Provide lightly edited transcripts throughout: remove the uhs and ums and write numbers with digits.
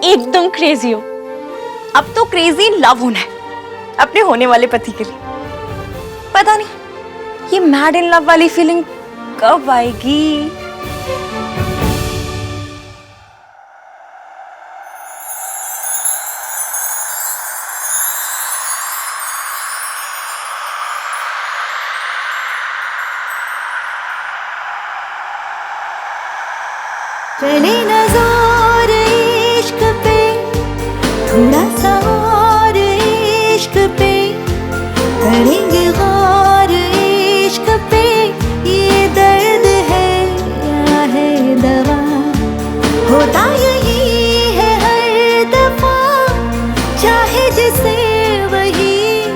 एकदम क्रेजी हो। अब तो क्रेजी लव होना है अपने होने वाले पति के लिए। पता नहीं ये मैड इन लव वाली फीलिंग कब आएगी। चले नज़ार इश्क पे, थोड़ा सा और इश्क पे, करेंगे गौर इश्क पे। ये दर्द है या है दवा, होता यही है हर दफा, चाहे जिसे वही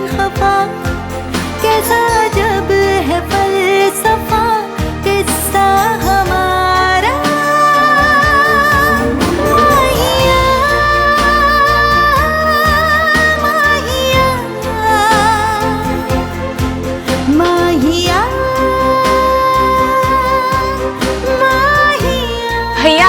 खफा। कैसा जब है फलसफा किस्सा हमारा। भैया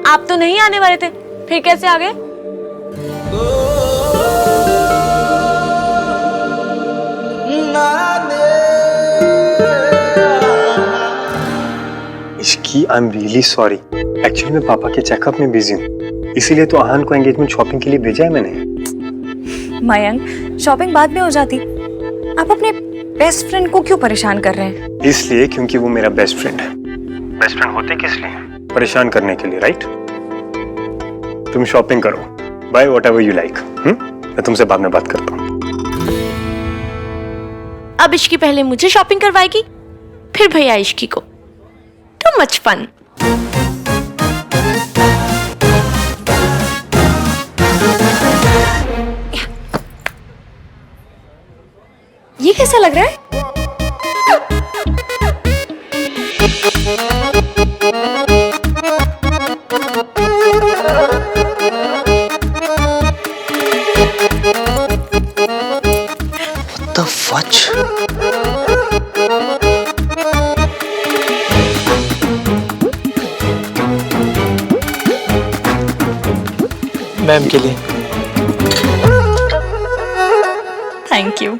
आप तो नहीं आने वाले थे, फिर कैसे आ गए? Ishki I am really sorry. Actually मैं पापा के चेकअप में बिजी हूँ, इसीलिए तो आहान को एंगेजमेंट शॉपिंग के लिए भेजा है मैंने। मयंक, शॉपिंग बाद में हो जाती, आप अपने बेस्ट फ्रेंड को क्यों परेशान कर रहे हैं? इसलिए क्योंकि वो मेरा बेस्ट फ्रेंड है। बेस्ट फ्रेंड होते किस लिए? परेशान करने के लिए, राइट? तुम शॉपिंग करो, बाय व्हाटएवर यू लाइक। मैं तुमसे बाद में बात करता हूँ। अब इश्की पहले मुझे शॉपिंग करवाएगी, फिर भैया इश्की को। Too much fun. ये कैसा लग रहा है? What the fudge? मैम के लिए। Thank you.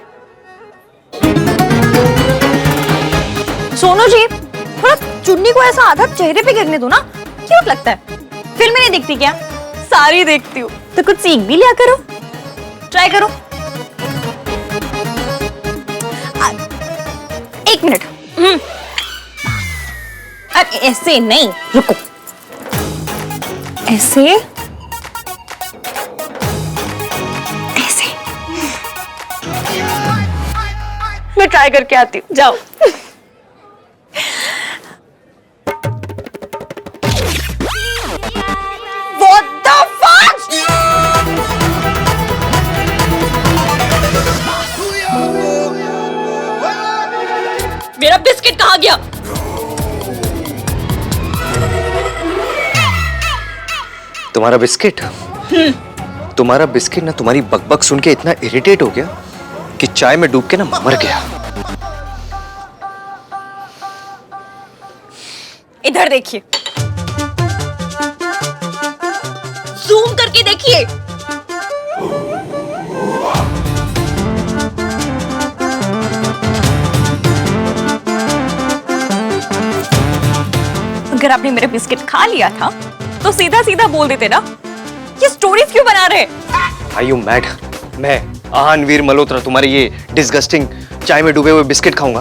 सोनू जी, थोड़ा चुन्नी को ऐसा आधा चेहरे पे गिरने दो ना, क्यूट लगता है। फिल्में नहीं देखती क्या? सारी देखती हूँ, तो कुछ सीख भी लिया करो, ट्राई करो। एक मिनट। अरे ऐसे नहीं, रुको। ऐसे ऐसे मैं ट्राई करके आती हूँ, जाओ। What the fuck? मेरा बिस्किट कहाँ गया? तुम्हारा बिस्किट? तुम्हारा बिस्किट ना तुम्हारी बकबक सुन के इतना इरिटेट हो गया कि चाय में डूब के ना मर गया। इधर देखिए, जूम करके देखिए। अगर आपने मेरा बिस्किट खा लिया था तो सीधा सीधा बोल देते ना, ये स्टोरीज क्यों बना रहे? Are you mad? मैं आहान वीर मल्होत्रा तुम्हारी ये डिस्गस्टिंग चाय में डूबे हुए बिस्किट खाऊंगा?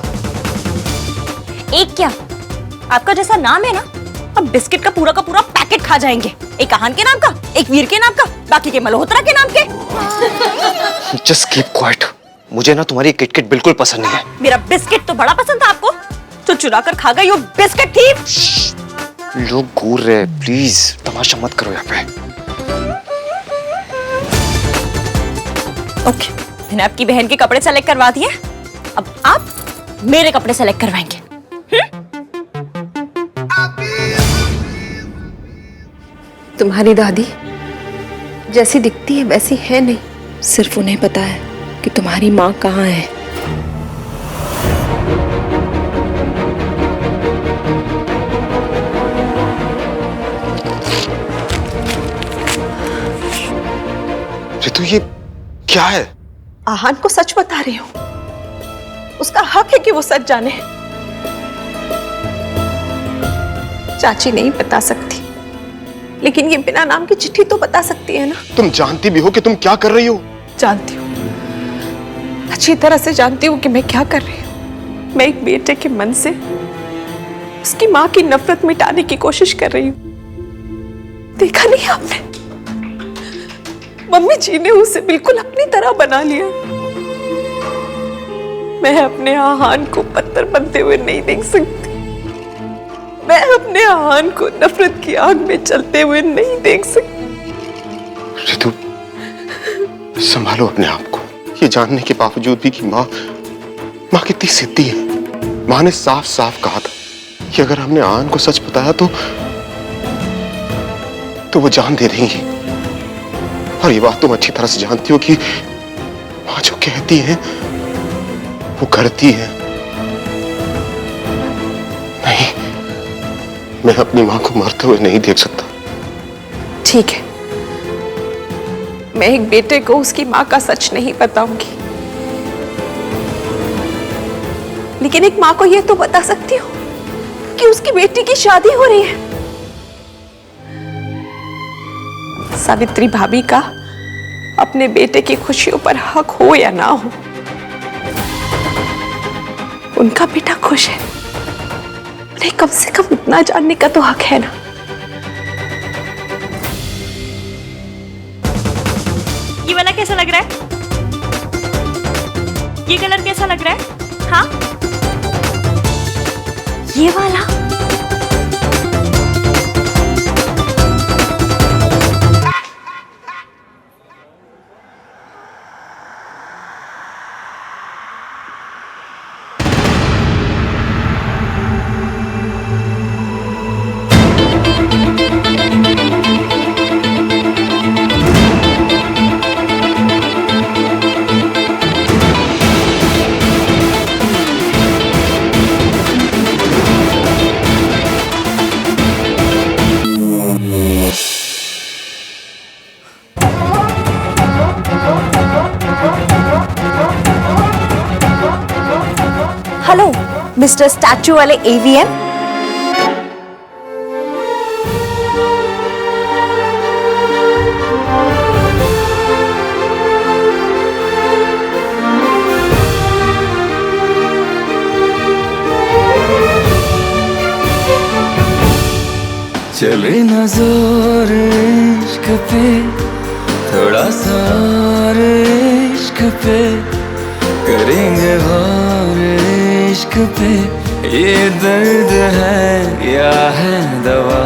एक क्या, आपका जैसा नाम है ना, अब बिस्किट का पूरा पैकेट खा जाएंगे। एक आहान के नाम का, एक वीर के नाम का, बाकी के मल्होत्रा के नाम के। Just keep quiet. मुझे ना तुम्हारी किटकिट बिल्कुल पसंद नहीं है। मेरा बिस्किट तो बड़ा पसंद था आपको, तो चुरा कर खा गई वो बिस्किट थी। लोग घूर रहे, प्लीज तमाशा मत करो यहाँ पे। ओके, मैंने आपकी बहन के कपड़े सेलेक्ट करवा दिए, अब आप मेरे कपड़े सेलेक्ट करवाएंगे। तुम्हारी दादी जैसी दिखती है वैसी है नहीं, सिर्फ उन्हें पता है कि तुम्हारी माँ कहाँ है। क्या है? आहान को सच बता रही हूँ। उसका हक है कि वो सच जाने। चाची नहीं बता सकती, लेकिन ये बिना नाम की चिट्ठी तो बता सकती है ना। तुम जानती भी हो कि तुम क्या कर रही हो? जानती हूँ, अच्छी तरह से जानती हूँ कि मैं क्या कर रही हूँ। मैं एक बेटे के मन से उसकी माँ की नफरत मिटाने की कोशिश कर रही हूँ। देखा नहीं आपने, मम्मी जी ने उसे बिल्कुल अपनी तरह बना लिया। मैं अपने आहान को पत्थर बनते हुए नहीं देख सकती। मैं अपने आहान को नफरत की आग में चलते हुए नहीं देख सकती। रितु, संभालो अपने आप को। ये जानने के बावजूद भी कि माँ कितनी सिद्धि है। माँ ने साफ साफ कहा था कि अगर हमने आहान को सच बताया तो वो जान दे देंगी। और ये बात तुम अच्छी तरह से जानती हो कि माँ जो कहती है वो करती है। नहीं, मैं अपनी माँ को मरते हुए नहीं देख सकता। ठीक है, मैं एक बेटे को उसकी माँ का सच नहीं बताऊंगी, लेकिन एक माँ को यह तो बता सकती हूँ कि उसकी बेटी की शादी हो रही है। सावित्री भाभी का अपने बेटे की खुशियों पर हक हो या ना हो, उनका बेटा खुश है। उन्हें कम से कम इतना जानने का तो हक है ना। ये वाला कैसा लग रहा है? ये कलर कैसा लग रहा है? हाँ, ये वाला। हेलो मिस्टर स्टैचू वाले एवीएम। चले ना जोर इश्क पे, थोड़ा सा और इश्क पे, करेंगे गौर इश्क पे। ये दर्द है या है दवा?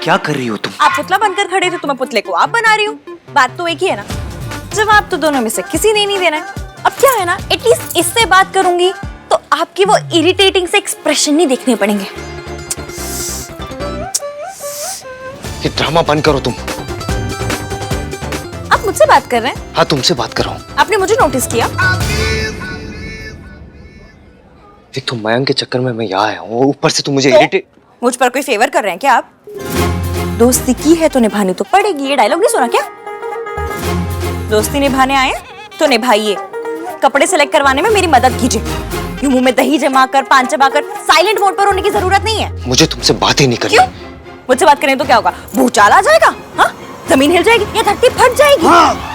क्या कर रही हो तुम? आप पुतला बनकर खड़े थे तो मैं पुतले को आप बना रही हूँ। बात तो एक ही है ना। जवाब तो दोनों में से किसी ने नहीं देना है। अब क्या है ना, एटलीस्ट इससे बात करूंगी तो आपकी वो इरिटेटिंग से एक्सप्रेशन नहीं देखने पड़ेंगे। ये ड्रामा बंद करो तुम। आप मुझसे बात कर रहे हैं? हाँ, तुमसे बात कर रहा हूँ। आपने मुझे नोटिस किया? एक तो मयंक के चक्कर में मैं यहाँ आया हूँ, ऊपर से तुम मुझे इरिटेट। मुझ पर कोई फेवर कर रहे हैं क्या आप? दोस्ती की है तो निभानी तो पड़ेगी। ये डायलॉग नहीं सुना क्या? दोस्ती निभाने आए तो निभाइए। कपड़े सेलेक्ट करवाने में मेरी मदद कीजिए। यूं मुंह में दही जमा कर, पान चबा कर साइलेंट मोड पर होने की जरूरत नहीं है। मुझे तुमसे बात ही नहीं करनी। क्यों? मुझसे बात करें तो क्या होगा? भूचाल आ जाएगा? हाँ? जमीन हिल जाएगी या धरती फट जाएगी? हाँ।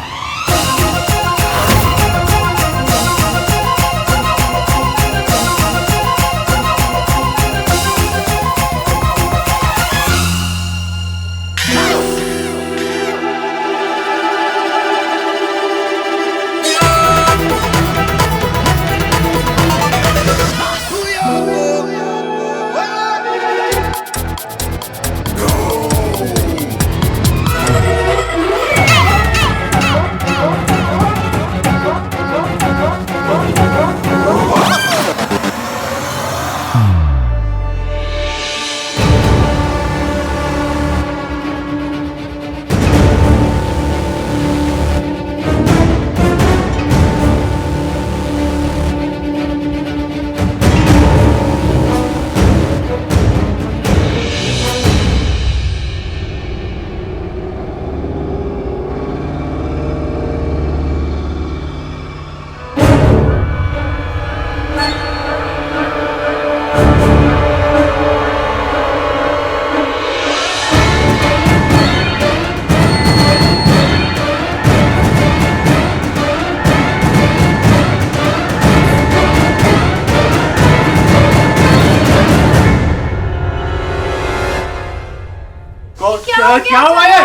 क्या हुआ है?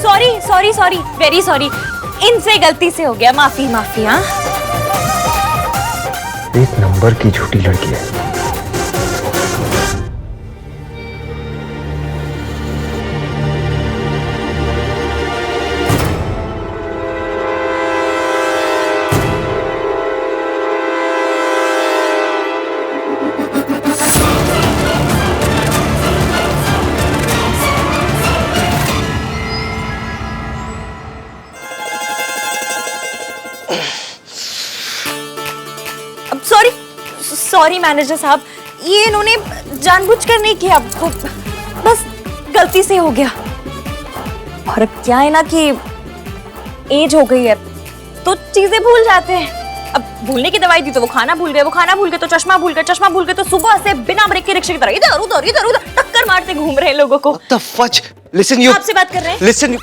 Sorry sorry sorry, very sorry, इनसे गलती से हो गया, माफी माफी। हाँ, एक नंबर की झूठी लड़की है। सॉरी सॉरी मैनेजर साहब, ये इन्होंने जानबूझकर नहीं किया, वो बस गलती से हो गया। और अब क्या है ना कि एज हो गई है तो चीजें भूल जाते हैं। अब भूलने की दवाई दी तो वो खाना भूल गए, वो खाना भूल गए तो चश्मा भूल गए, चश्मा भूल गए तो सुबह से बिना ब्रेक के रिक्शे की तरह इधर उधर इधर उधर टक्कर मारते घूम रहे हैं लोगों को। What the fudge? Listen you. आपसे बात कर रहे हैं। Listen.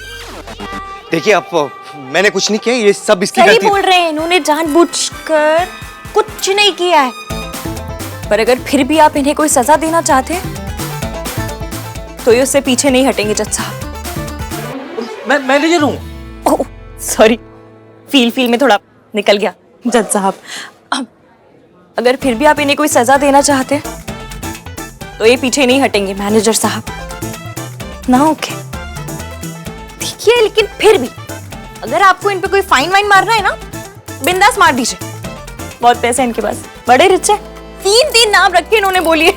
देखिए आप, मैंने कुछ नहीं किया, ये सब इसकी सही गलती। बोल रहे हैं, इन्होंने जानबूझकर कुछ नहीं किया है। पर अगर फिर भी आप इन्हें कोई सजा देना चाहते तो ये उससे पीछे नहीं हटेंगे जज साहब। मैं मैनेजर हूँ। ओह सॉरी, फील में थोड़ा निकल गया जज साहब। अगर फिर भी आप इन्हें कोई सजा देना चाहते तो ये पीछे नहीं हटेंगे मैनेजर साहब ना। ओके देखिए, लेकिन फिर भी अगर आपको इन पे कोई फाइन वाइन मारना है ना, बिंदास मार दीजिए, बहुत पैसे हैं इनके पास, बड़े रिच है। 3 नाम रखे इन्होंने, बोलिए।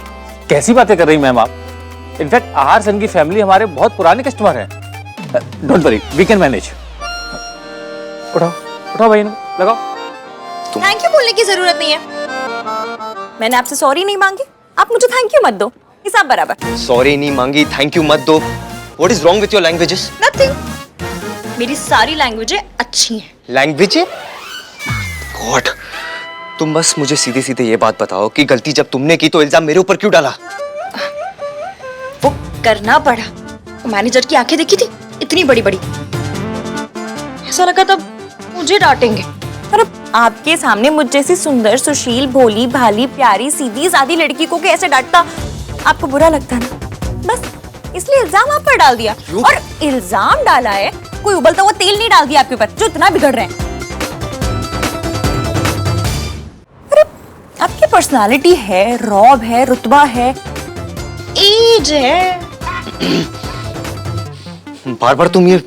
कैसी बातें कर रही मैम आप? इनफैक्ट आहार सन की फैमिली हमारे बहुत पुराने कस्टमर हैं। Don't worry, we can manage. उठाओ उठाओ भाई, लगाओ। थैंक यू बोलने की जरूरत नहीं है, मैंने आपसे सॉरी नहीं मांगी, आप मुझे थैंक यू मत दो, हिसाब बराबर। सॉरी नहीं मांगी, थैंक यू मत दो। What is wrong with your languages? Nothing. मेरी सारी लैंग्वेजें अच्छी हैं। लैंग्वेज? गॉड, तुम बस मुझे सीधे सीधे ये बात बताओ कि गलती जब तुमने की तो इल्जाम मेरे ऊपर क्यों डाला? वो करना पड़ा, मैनेजर की आंखें देखी थी इतनी बड़ी बड़ी, ऐसा लगा तब मुझे डांटेंगे। पर अब आपके सामने मुझ जैसी सुंदर, सुशील, भोली भाली, प्यारी, सीधी सादी लड़की को कैसे डांटता, आपको बुरा लगता ना, बस इसलिए इल्जाम आप पर डाल दिया। और इल्जाम डाला है, कोई उबलता हुआ तेल नहीं डाल दिया आपके ऊपर जो इतना बिगड़ रहे हैं। अरे आपकी पर्सनालिटी है, रौब है, रुतबा है, एज है। बार बार तुम ये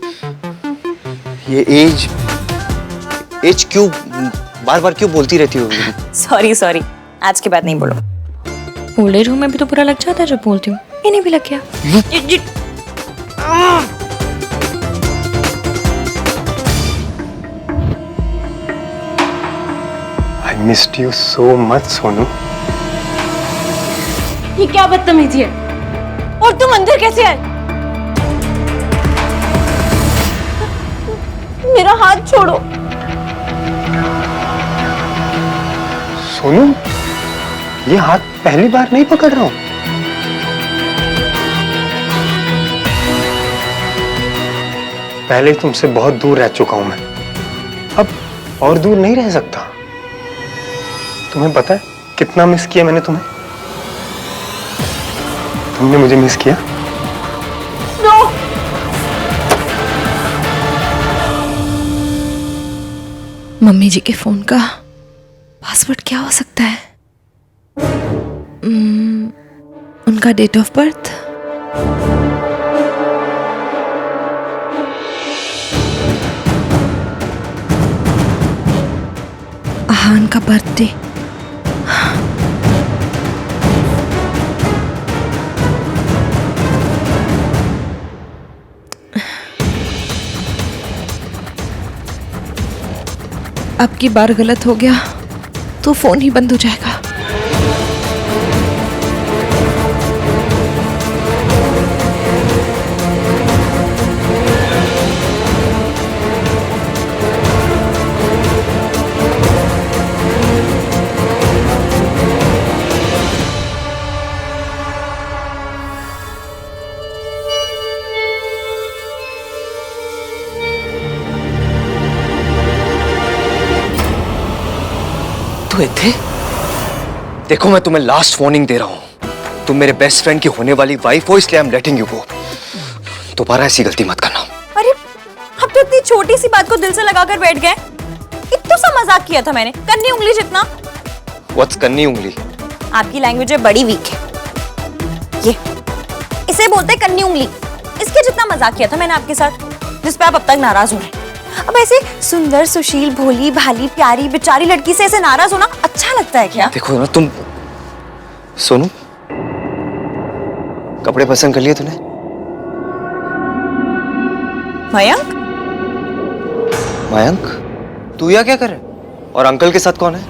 एज क्यों बार बार क्यों बोलती रहती हो? सॉरी सॉरी, आज के बाद नहीं बोलो। ओल्ड एज होम में भी तो बुरा लग जाता है जब बोलती हूँ, इन्हें भी लग गया। I missed you so much, Sonu. ये क्या बदतमीजी है? और तुम अंदर कैसे आए? मेरा हाथ छोड़ो। सोनू, ये हाथ पहली बार नहीं पकड़ रहा हूं। पहले तुमसे बहुत दूर रह चुका हूं मैं, अब और दूर नहीं रह सकता। तुम्हें पता है कितना मिस किया मैंने तुम्हें? तुमने मुझे मिस किया? मम्मी जी के फोन का पासवर्ड क्या हो सकता है? उनका डेट ऑफ बर्थ, आहान का बर्थडे। अब की बार गलत हो गया तो फोन ही बंद हो जाएगा। थे? देखो मैं तुम्हें लास्ट वार्निंग दे रहा हूं, तुम मेरे बेस्ट फ्रेंड की होने वाली वाइफ हो, इसलिए I am letting you go. दोबारा ऐसी गलती मत करना। अरे अब तो इतनी छोटी सी बात को दिल से लगाकर बैठ गए। इतना सा मजाक किया था मैंने, कन्नी उंगली जितना। व्हाट्स कन्नी उंगली? आपकी लैंग्वेज बड़ी वीक है। ये इसे बोलते हैं कन्नी उंगली। इसके जितना मजाक किया था मैंने आपके साथ, जिस पे आप अब तक नाराज हो रहे हैं। अब ऐसे सुंदर सुशील भोली भाली प्यारी बेचारी लड़की से ऐसे नाराज होना अच्छा लगता है क्या? देखो ना तुम, सोनू कपड़े पसंद कर लिए तूने? मयंक, मयंक, तू यहाँ क्या कर रहा है? और अंकल के साथ कौन है?